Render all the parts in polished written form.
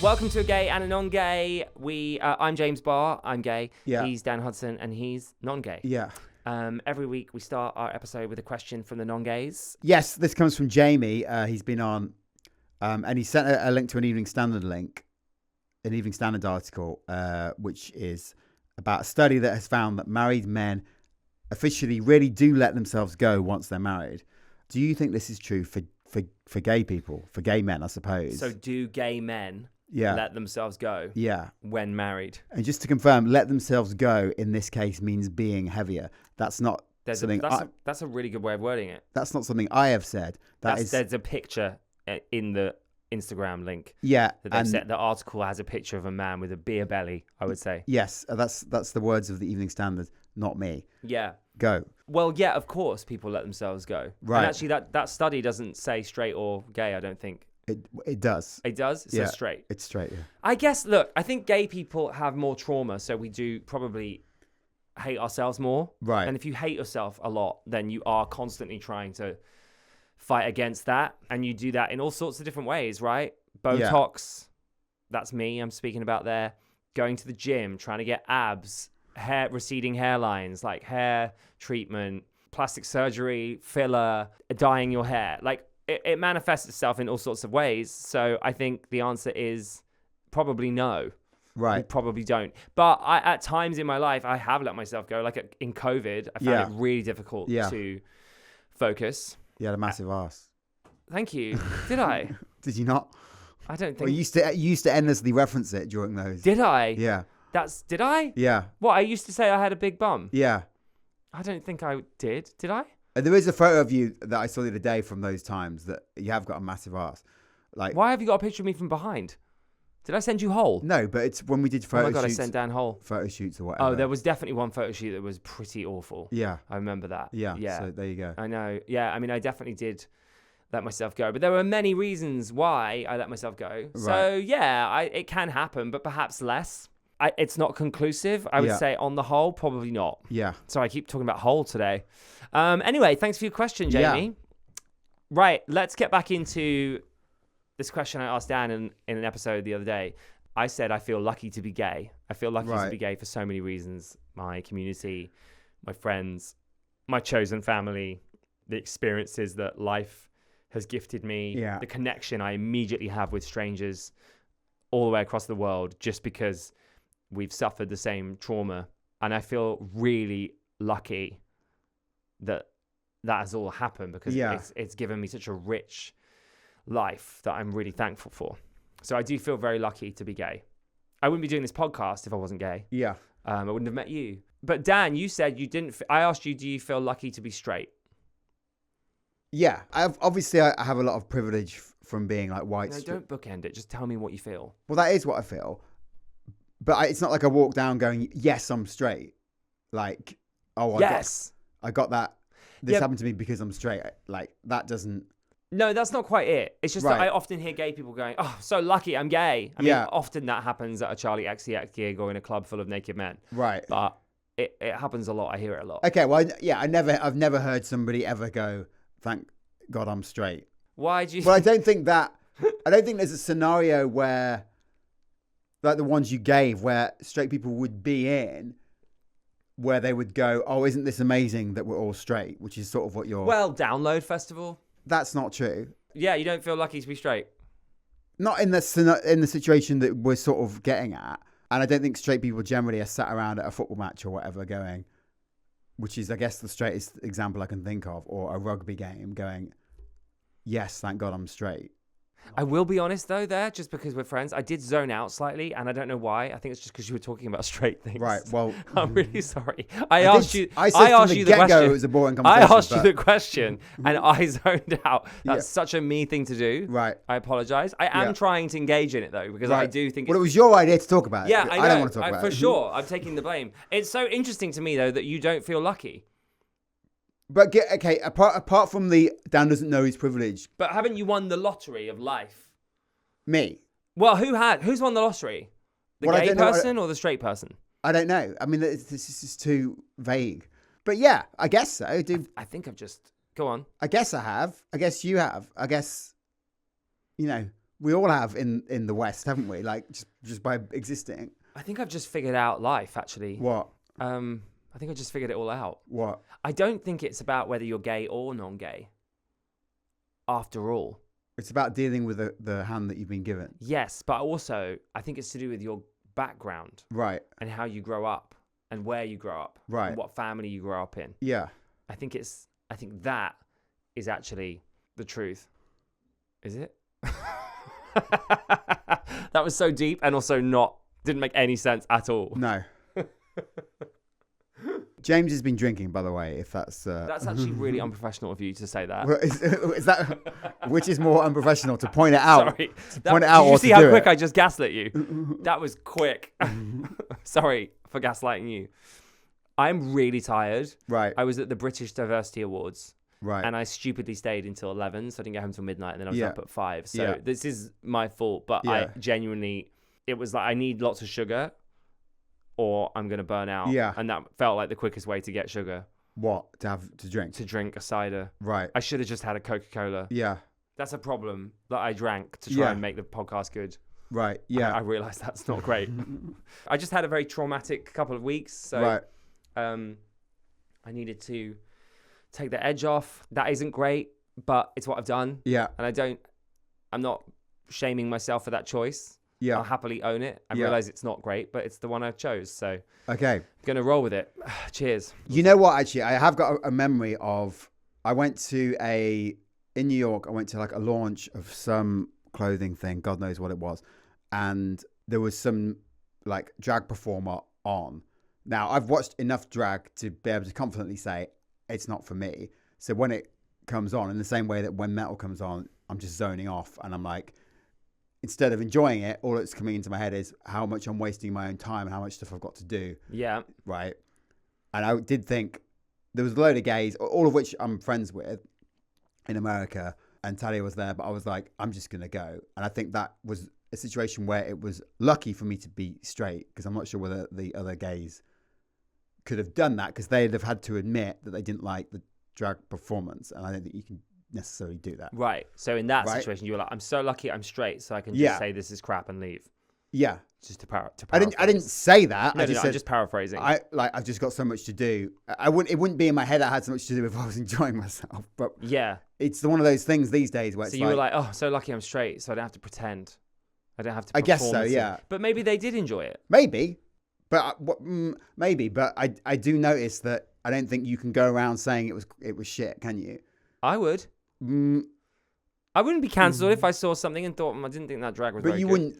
Welcome to a gay and a non-gay. I'm James Barr. I'm gay. Yeah. He's Dan Hudson, and he's non-gay. Yeah. Every week we start our episode with a question from the non-gays. Yes, this comes from Jamie. He's been on, and he sent a link to an Evening Standard article, which is about a study that has found that married men officially really do let themselves go once they're married. Do you think this is true for gay people, for gay men, I suppose? So do gay men let themselves go when married? And just to confirm, let themselves go in this case means being heavier. That's not That's a really good way of wording it. That's not something I have said. There's a picture in the Instagram link. Yeah. The article has a picture of a man with a beer belly, I would say. Yes, that's the words of the Evening Standard, not me. Yeah. Go. Well, yeah, of course people let themselves go. Right. And actually that study doesn't say straight or gay, I don't think. It does. It does? It says straight. It's straight, yeah. I guess, look, I think gay people have more trauma, so we do probably hate ourselves more. Right. And if you hate yourself a lot, then you are constantly trying to fight against that. And you do that in all sorts of different ways, right? Botox, that's me I'm speaking about there. Going to the gym, trying to get abs, receding hairlines, like hair treatment, plastic surgery, filler, dyeing your hair. Like, it manifests itself in all sorts of ways. So I think the answer is probably no. Right. You probably don't. But at times in my life, I have let myself go. Like in COVID, I found it really difficult to focus. You had a massive ass. Thank you. Did I? Did you not? I don't think. Well, you used to endlessly reference it during those. Did I? Yeah. Did I? Yeah. What, I used to say I had a big bum? Yeah. I don't think I did. Did I? There is a photo of you that I saw the other day from those times that you have got a massive ass. Like, why have you got a picture of me from behind? Did I send you whole? No, but it's when we did photo shoots. Oh my God, I sent Dan whole. Photo shoots or whatever. Oh, there was definitely one photo shoot that was pretty awful. Yeah. I remember that. Yeah. So there you go. I know. Yeah. I mean, I definitely did let myself go, but there were many reasons why I let myself go. Right. So yeah, it can happen, but perhaps less. It's not conclusive. I would say on the whole, probably not. Yeah. So I keep talking about whole today. Anyway, thanks for your question, Jamie. Yeah. Right. Let's get back into this question I asked Dan in an episode the other day. I said, I feel lucky to be gay. I feel lucky to be gay for so many reasons. My community, my friends, my chosen family, the experiences that life has gifted me, the connection I immediately have with strangers all the way across the world just because we've suffered the same trauma. And I feel really lucky that has all happened because it's given me such a rich life that I'm really thankful for. So I do feel very lucky to be gay. I wouldn't be doing this podcast if I wasn't gay. Yeah. I wouldn't have met you. But Dan, you said you didn't. I asked you, do you feel lucky to be straight? Yeah. I have a lot of privilege from being like white. No, don't bookend it. Just tell me what you feel. Well, that is what I feel. But it's not like I walk down going, yes, I'm straight. Like, I got that. This happened to me because I'm straight. Like, that doesn't. No, that's not quite it. It's just that I often hear gay people going, oh, so lucky, I'm gay. I mean, often that happens at a Charlie XCX gig or in a club full of naked men. Right. But it happens a lot. I hear it a lot. Okay, well, I've never heard somebody ever go, thank God I'm straight. Why do you... Well, I don't think there's a scenario where, like the ones you gave, where straight people would be in, where they would go, oh, isn't this amazing that we're all straight? Which is sort of what you're... Well, Download Festival. That's not true. Yeah, you don't feel lucky to be straight? Not in the situation that we're sort of getting at. And I don't think straight people generally are sat around at a football match or whatever going, which is, I guess, the straightest example I can think of, or a rugby game going, yes, thank God I'm straight. I will be honest, though, just because we're friends, I did zone out slightly, and I don't know why. I think it's just because you were talking about straight things. Right, well... I'm really sorry. I asked you the question. It was a boring conversation. I asked you the question, and I zoned out. That's such a me thing to do. Right. I apologize. I am trying to engage in it, though, because I do think... Well, it was your idea to talk about it. Yeah, I don't want to talk about it. For sure. I'm taking the blame. It's so interesting to me, though, that you don't feel lucky. But, apart from the Dan doesn't know his privilege... But haven't you won the lottery of life? Me. Well, who's won the lottery? The gay person or the straight person? I don't know. I mean, this is too vague. But yeah, I guess so. I think I've just... Go on. I guess I have. I guess you have. I guess, We all have in the West, haven't we? Like just by existing. I think I've just figured out life, actually. What? I think I just figured it all out. What? I don't think it's about whether you're gay or non-gay. After all. It's about dealing with the hand that you've been given. Yes, but also I think it's to do with your background. Right. And how you grow up and where you grow up. Right. And what family you grow up in. Yeah. I think that is actually the truth. Is it? That was so deep and also didn't make any sense at all. No. James has been drinking, by the way, if that's... That's actually really unprofessional of you to say that. Well, is that... Which is more unprofessional, to point it out? Sorry. Point it out, did you or see to how do quick it? I just gaslit you? That was quick. Sorry for gaslighting you. I'm really tired. Right. I was at the British Diversity Awards. Right. And I stupidly stayed until 11, so I didn't get home till midnight, and then I was up at 5. So Yeah. this is my fault, but I genuinely... It was like, I need lots of sugar or I'm going to burn out. Yeah. And that felt like the quickest way to get sugar. What? To drink? To drink a cider. Right. I should have just had a Coca-Cola. Yeah. That's a problem that I drank to try and make the podcast good. Right. Yeah. I realized that's not great. I just had a very traumatic couple of weeks. So right. I needed to take the edge off. That isn't great, but it's what I've done. Yeah. And I'm not shaming myself for that choice. Yeah. I'll happily own it. I realize it's not great, but it's the one I chose. So okay. I'm going to roll with it. Cheers. You know what, actually, I have got a memory of, in New York, I went to like a launch of some clothing thing. God knows what it was. And there was some like drag performer on. Now, I've watched enough drag to be able to confidently say it's not for me. So when it comes on, in the same way that when metal comes on, I'm just zoning off and I'm like, instead of enjoying it, all that's coming into my head is how much I'm wasting my own time and how much stuff I've got to do. Yeah. Right. And I did think there was a load of gays, all of which I'm friends with in America, and Talia was there, but I was like, I'm just going to go. And I think that was a situation where it was lucky for me to be straight, because I'm not sure whether the other gays could have done that, because they'd have had to admit that they didn't like the drag performance. And I don't think you can necessarily do that. Right. So in that situation, you were like, I'm so lucky I'm straight, so I can just say this is crap and leave. Yeah. Just to paraphrase. I didn't say that. No, I just said, I'm just paraphrasing. I've just got so much to do. It wouldn't be in my head I had so much to do if I was enjoying myself. But yeah, it's one of those things these days where so it's you were like, oh, so lucky I'm straight, so I don't have to pretend. I don't have to. I guess so. Yeah. But maybe they did enjoy it. Maybe, but maybe. But I do notice that I don't think you can go around saying it was shit. Can you? I would. I wouldn't be cancelled if I saw something and thought I didn't think that drag was very good. But you wouldn't.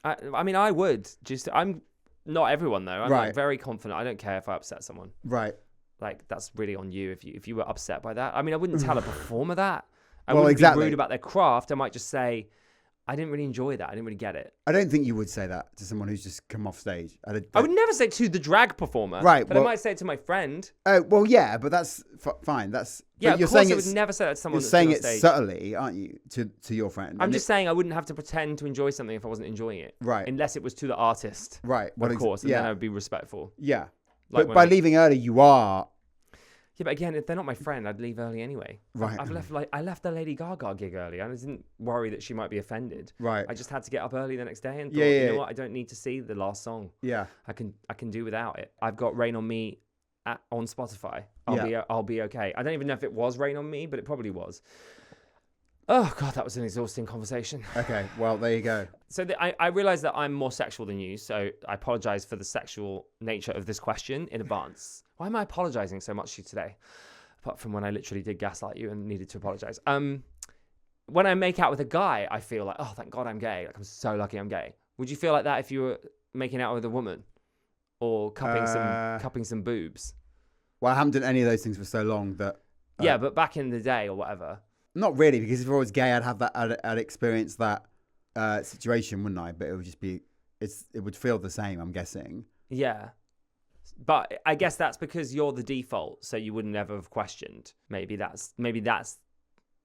I mean, I would. I'm not everyone though. I'm like very confident. I don't care if I upset someone. Right. Like that's really on you if you were upset by that. I mean, I wouldn't tell a performer that. I wouldn't be rude about their craft. I might just say, I didn't really enjoy that. I didn't really get it. I don't think you would say that to someone who's just come off stage. I would never say it to the drag performer. Right. But I might say it to my friend. Oh, well, yeah, but that's fine. That's yeah. You're Of course, saying I would never say that to someone. You're saying it subtly, aren't you, to your friend? I'm just saying I wouldn't have to pretend to enjoy something if I wasn't enjoying it. Right. Unless it was to the artist. Right. Of course, and then I would be respectful. Yeah. Like but by leaving early, you are. Yeah, but again, if they're not my friend, I'd leave early anyway. Right. I left the Lady Gaga gig early. I didn't worry that she might be offended. Right. I just had to get up early the next day and thought, you know what? I don't need to see the last song. Yeah. I can do without it. I've got Rain on Me on Spotify. I'll be okay. I don't even know if it was Rain on Me, but it probably was. Oh God, that was an exhausting conversation. Okay, well there you go. So I realize that I'm more sexual than you, so I apologize for the sexual nature of this question in advance. Why am I apologizing so much to you today? Apart from when I literally did gaslight you and needed to apologize. When I make out with a guy, I feel like, oh, thank God I'm gay. Like I'm so lucky I'm gay. Would you feel like that if you were making out with a woman or cupping some boobs? Well, I haven't done any of those things for so long that. Yeah, but back in the day or whatever. Not really, because if I was gay, I'd have that. I'd experience that situation, wouldn't I? But it would just be. It would feel the same, I'm guessing. Yeah. But I guess that's because you're the default, so you would never have questioned. Maybe that's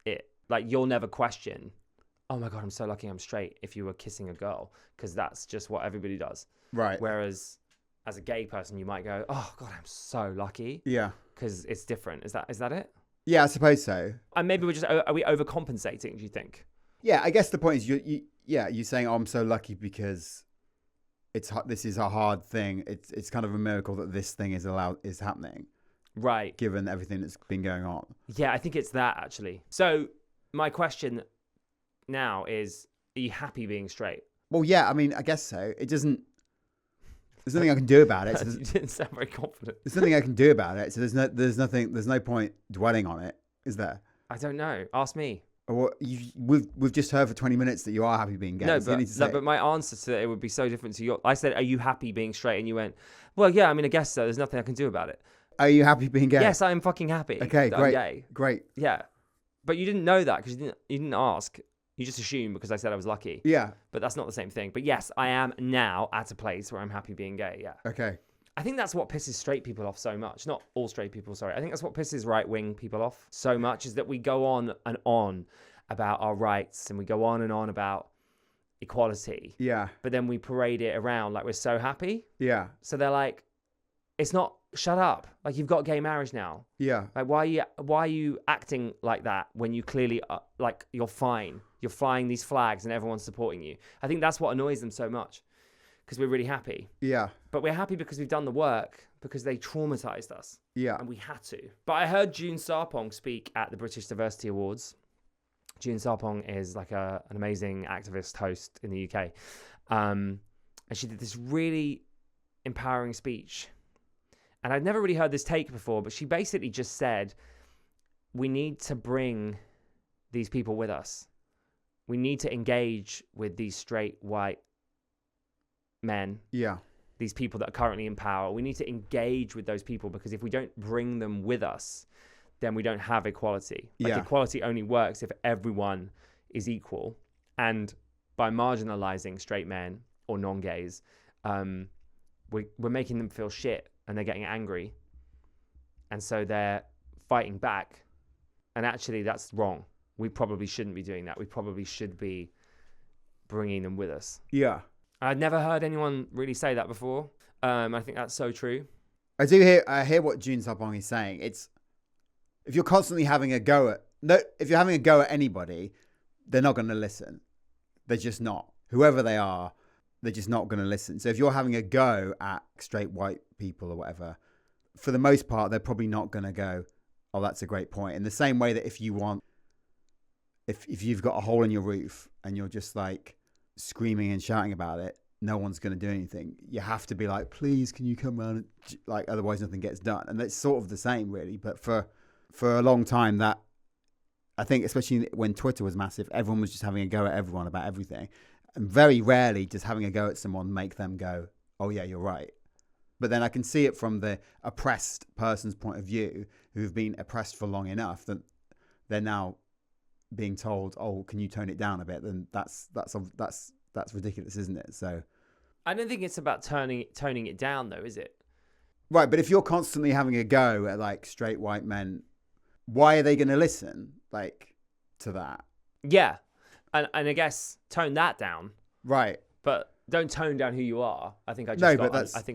it. Like you'll never question, oh my God, I'm so lucky I'm straight if you were kissing a girl, because that's just what everybody does. Right. Whereas as a gay person, you might go, oh God, I'm so lucky. Yeah. Because it's different. Is that it? Yeah, I suppose so. And maybe are we overcompensating, do you think? Yeah, I guess the point is you're saying, oh, I'm so lucky because this is a hard thing. It's kind of a miracle that this thing is happening. Right. Given everything that's been going on. Yeah, I think it's that actually. So my question now is, are you happy being straight? Well, yeah, I mean, I guess so. There's nothing I can do about it. So you didn't sound very confident. There's nothing I can do about it. So there's no point dwelling on it, is there? I don't know. Ask me. We've just heard for 20 minutes that you are happy being gay. No, but my answer to it would be so different to your. I said, are you happy being straight? And you went, well, yeah, I mean, I guess so. There's nothing I can do about it. Are you happy being gay? Yes, I am fucking happy. Okay, that great. I'm gay. Great. Yeah. But you didn't know that because you didn't ask. You just assumed because I said I was lucky. Yeah. But that's not the same thing. But yes, I am now at a place where I'm happy being gay. Yeah. Okay. I think that's what pisses straight people off so much. Not all straight people, sorry. I think that's what pisses right-wing people off so much, is that we go on and on about our rights and we go on and on about equality. Yeah. But then we parade it around like we're so happy. Yeah. So they're like, it's not, shut up. Like, you've got gay marriage now. Yeah. Like, why are you acting like that when you clearly, like, you're fine. You're flying these flags and everyone's supporting you. I think that's what annoys them so much, because we're really happy. Yeah. But we're happy because we've done the work, because they traumatized us. Yeah. And we had to. But I heard June Sarpong speak at the British Diversity Awards. June Sarpong is like an amazing activist host in the UK. And she did this really empowering speech. And I'd never really heard this take before, but she basically just said, we need to bring these people with us. We need to engage with these straight white men. Yeah. These people that are currently in power. We need to engage with those people, because if we don't bring them with us, then we don't have equality. Like, equality only works if everyone is equal. And by marginalizing straight men or non-gays, we're making them feel shit, and they're getting angry. And so they're fighting back. And actually, that's wrong. We probably shouldn't be doing that. We probably should be bringing them with us. Yeah. I'd never heard anyone really say that before. I think that's so true. I hear what June Sarpong is saying. It's, if you're constantly having a go at anybody, they're not going to listen. They're just not. Whoever they are, they're just not going to listen. So if you're having a go at straight white people or whatever, for the most part, they're probably not going to go, oh, that's a great point. In the same way that if you've got a hole in your roof and you're just like screaming and shouting about it, no one's going to do anything. You have to be like, please, can you come around? Like, otherwise nothing gets done. And it's sort of the same, really. But for a long time, that, I think, especially when Twitter was massive, everyone was just having a go at everyone about everything. And very rarely does having a go at someone make them go, oh yeah, you're right. But then I can see it from the oppressed person's point of view, who've been oppressed for long enough that they're now being told, oh, can you tone it down a bit? Then that's ridiculous, isn't it? So I don't think it's about toning it down, though, is it? Right, but if you're constantly having a go at like straight white men, why are they going to listen like to that? Yeah, and I guess tone that down. Right, but don't tone down who you are. I think I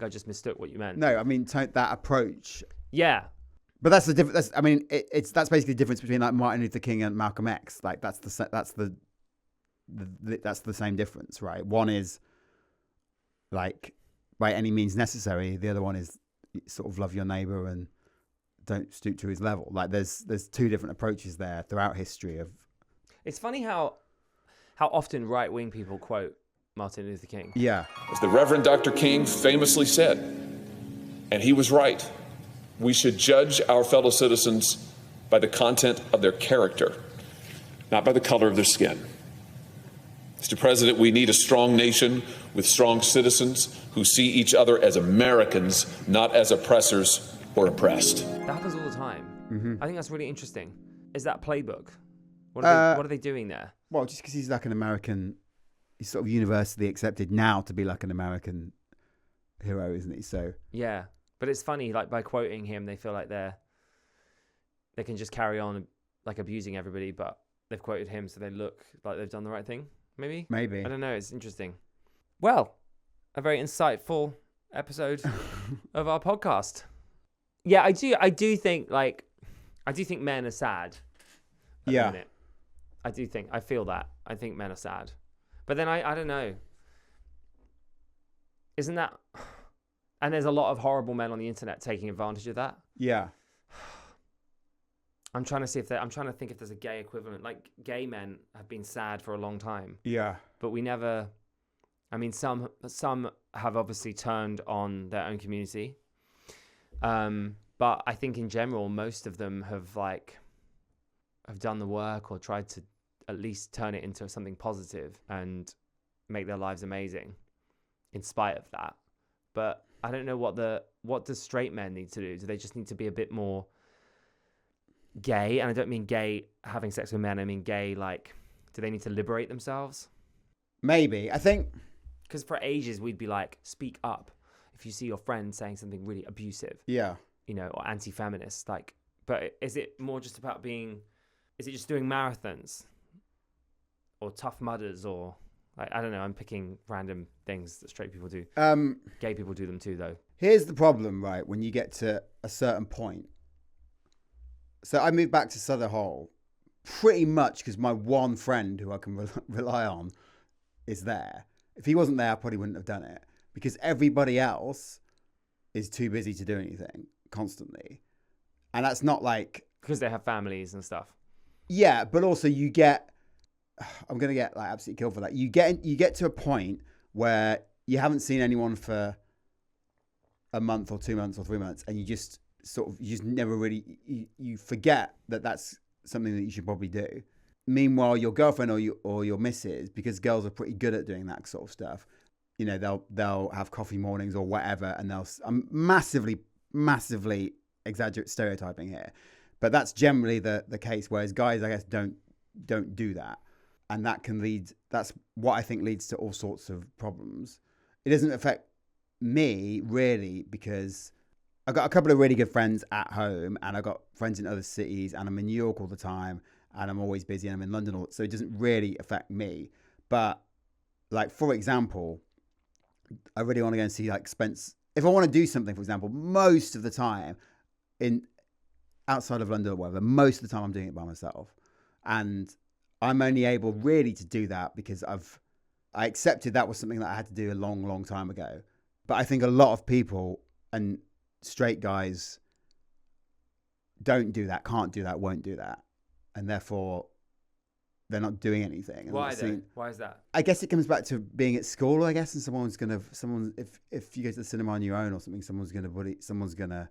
just mistook what you meant. No, I mean that approach. Yeah, but that's the difference. That's basically the difference between like Martin Luther King and Malcolm X. Like that's the same difference, right? One is like by any means necessary. The other one is sort of love your neighbor and don't stoop to his level. Like there's two different approaches there throughout history of. It's funny how often right-wing people quote Martin Luther King. Yeah. As the Reverend Dr. King famously said, and he was right, we should judge our fellow citizens by the content of their character, not by the color of their skin. Mr. President, we need a strong nation with strong citizens who see each other as Americans, not as oppressors or oppressed. That happens all the time. Mm-hmm. I think that's really interesting. Is that playbook? What are they doing there? Well, just because he's like an American, he's sort of universally accepted now to be like an American hero, isn't he? So yeah, but it's funny, like by quoting him, they feel like they can just carry on like abusing everybody, but they've quoted him, so they look like they've done the right thing. Maybe. I don't know. It's interesting. Well, a very insightful episode of our podcast. Yeah, I do think men are sad. Yeah. I feel that. I think men are sad. But then I don't know. Isn't that... And there's a lot of horrible men on the internet taking advantage of that. Yeah. I'm trying to think if there's a gay equivalent. Like, gay men have been sad for a long time. Yeah. But we never... I mean, some have obviously turned on their own community. But I think in general, most of them have done the work or tried to at least turn it into something positive and make their lives amazing in spite of that. But I don't know what do straight men need to do? Do they just need to be a bit more gay? And I don't mean gay having sex with men. I mean gay, like, do they need to liberate themselves? Maybe. I think... Because for ages, we'd be like, speak up if you see your friend saying something really abusive. Yeah. You know, or anti-feminist. Like, but is it more just about is it just doing marathons? Or Tough Mudders? Or, like, I don't know, I'm picking random things that straight people do. Gay people do them too, though. Here's the problem, right? When you get to a certain point. So I moved back to Solihull pretty much because my one friend who I can rely on is there. If he wasn't there, I probably wouldn't have done it because everybody else is too busy to do anything constantly. And that's not like... Because they have families and stuff. Yeah, but also you get... I'm going to get like absolutely killed for that. You get to a point where you haven't seen anyone for a month or 2 months or 3 months and you just never really... You forget that that's something that you should probably do. Meanwhile, your girlfriend or your missus, because girls are pretty good at doing that sort of stuff, you know, they'll have coffee mornings or whatever, and I'm massively stereotyping here, but that's generally the case. Whereas guys, I guess, don't do that, and that's what I think leads to all sorts of problems. It doesn't affect me really because I've got a couple of really good friends at home, and I've got friends in other cities, and I'm in New York all the time. And I'm always busy and I'm in London, so it doesn't really affect me. But, like, for example, I really want to go and see, like, Spence. If I want to do something, for example, most of the time, outside of London or whatever, most of the time I'm doing it by myself. And I'm only able really to do that because I accepted that was something that I had to do a long, long time ago. But I think a lot of people and straight guys don't do that, can't do that, won't do that. And therefore, they're not doing anything. And Why though? Why is that? I guess it comes back to being at school, I guess, and if you go to the cinema on your own or something, someone's gonna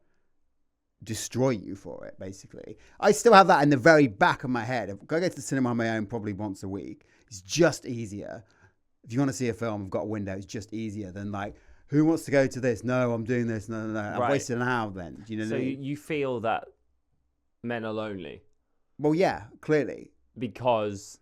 destroy you for it, basically. I still have that in the very back of my head. If I go to the cinema on my own probably once a week, it's just easier. If you want to see a film, I've got a window, it's just easier than like, who wants to go to this? No, I'm doing this. No. I've wasted an hour then. Do you know what I mean? So you feel that men are lonely? Well, yeah, clearly. Because...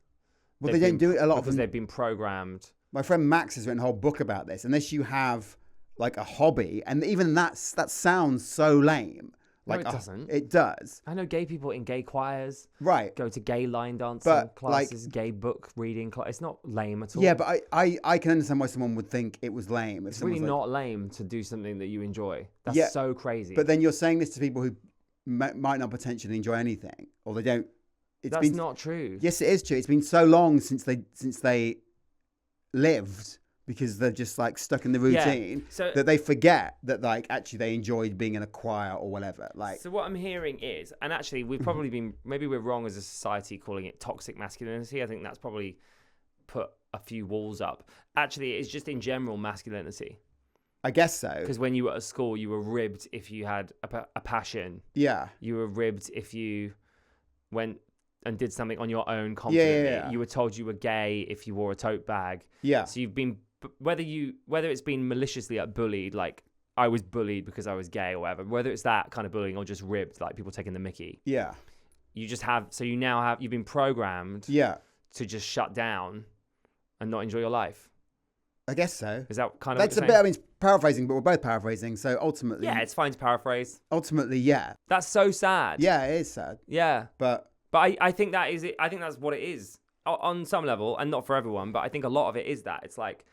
Well, they don't do it a lot because they've been programmed. My friend Max has written a whole book about this. Unless you have like a hobby, and even that sounds so lame. Like, no, it doesn't. It does. I know gay people in gay choirs. Right. Go to gay line dancing classes, gay book reading class. It's not lame at all. Yeah, but I can understand why someone would think it was lame. It's really not lame to do something that you enjoy. That's so crazy. But then you're saying this to people who might not potentially enjoy anything, or they don't. That's not true. Yes, it is true. It's been so long since they lived because they're just like stuck in the routine that they forget that like actually they enjoyed being in a choir or whatever. Like, so what I'm hearing is, and actually we've probably been, maybe we're wrong as a society calling it toxic masculinity. I think that's probably put a few walls up. Actually, it's just in general masculinity. I guess so. Because when you were at school, you were ribbed if you had a passion. Yeah. You were ribbed if you went and did something on your own confidently. Yeah. You were told you were gay if you wore a tote bag. Yeah. So you've been, whether it's been maliciously bullied, like I was bullied because I was gay or whatever, whether it's that kind of bullying or just ribbed, like people taking the mickey. Yeah. You just have, so you've been programmed to just shut down and not enjoy your life. I guess so. Is that kind of That's a bit, I mean, it's paraphrasing, but we're both paraphrasing. So ultimately. Yeah, it's fine to paraphrase. Ultimately, yeah. That's so sad. Yeah, it is sad. Yeah. But I think that is it. I think that's what it is on some level, and not for everyone, but I think a lot of it is that. It's like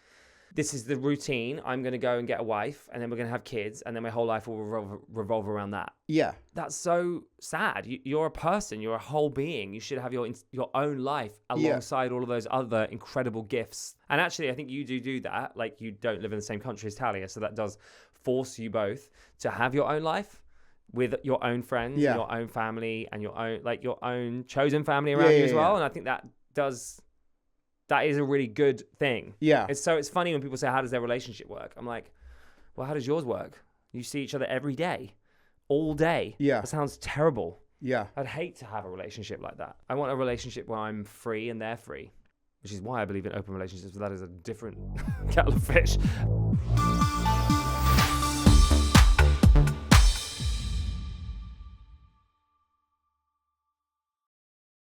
this is the routine. I'm going to go and get a wife, and then we're going to have kids, and then my whole life will revolve around that. Yeah. That's so sad. You're a person. You're a whole being. You should have your own life alongside all of those other incredible gifts. And actually, I think you do that. Like, you don't live in the same country as Talia, so that does force you both to have your own life with your own friends, your own family, and your own chosen family around you as well. And I think that is a really good thing. Yeah. It's funny when people say, how does their relationship work? I'm like, well, how does yours work? You see each other every day, all day. Yeah. That sounds terrible. Yeah. I'd hate to have a relationship like that. I want a relationship where I'm free and they're free, which is why I believe in open relationships, but that is a different kettle of fish.